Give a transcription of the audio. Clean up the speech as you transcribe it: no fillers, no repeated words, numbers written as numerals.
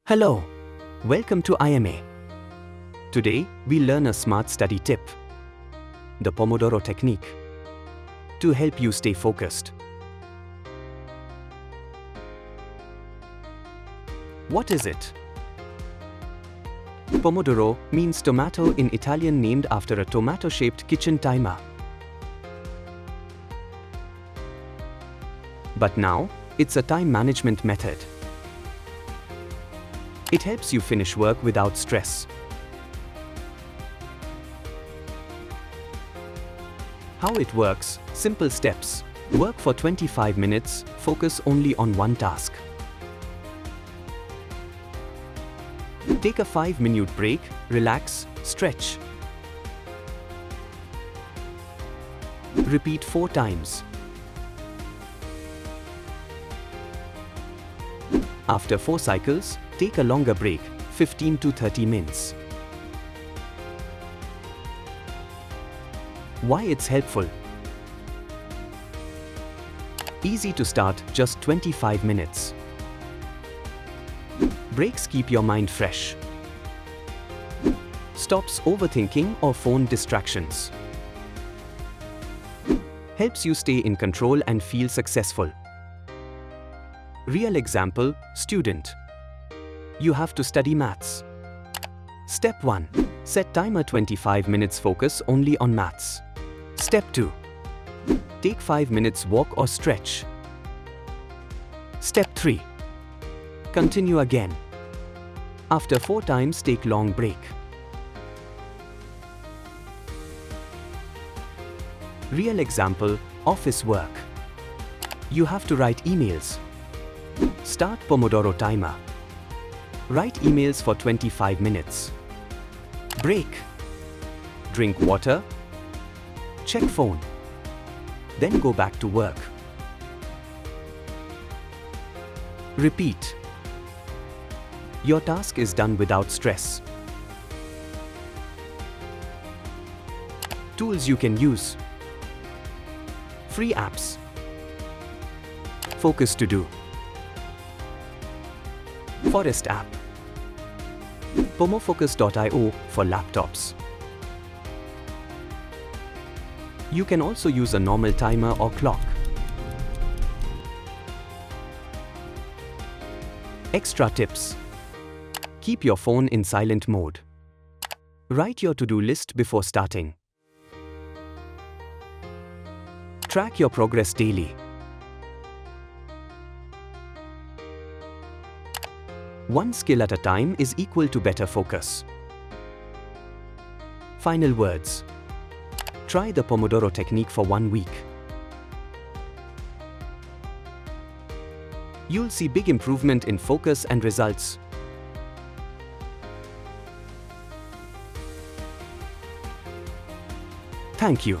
Hello, welcome to IMA. Today, we learn a smart study tip, the Pomodoro technique, to help you stay focused. What is it? Pomodoro means tomato in Italian, named after a tomato-shaped kitchen timer. But now, it's a time management method. It helps you finish work without stress. How it works? Simple steps. Work for 25 minutes, focus only on one task. Take a 5-minute break, relax, stretch. Repeat 4 times. After 4 cycles, take a longer break, 15 to 30 minutes. Why it's helpful? Easy to start, just 25 minutes. Breaks keep your mind fresh. Stops overthinking or phone distractions. Helps you stay in control and feel successful. Real example, student. You have to study maths. Step 1. Set timer 25 minutes, focus only on maths. Step 2. Take 5 minutes walk or stretch. Step 3. Continue again. After 4 times, take long break. Real example, office work. You have to write emails. Start Pomodoro timer. Write emails for 25 minutes. Break. Drink water. Check phone. Then go back to work. Repeat. Your task is done without stress. Tools you can use. Free apps. Focus to do. Forest app. Pomofocus.io for laptops. You can also use a normal timer or clock. Extra tips. Keep your phone in silent mode. Write your to-do list before starting. Track your progress daily. One skill at a time is equal to better focus. Final words. Try the Pomodoro technique for 1 week. You'll see big improvement in focus and results. Thank you.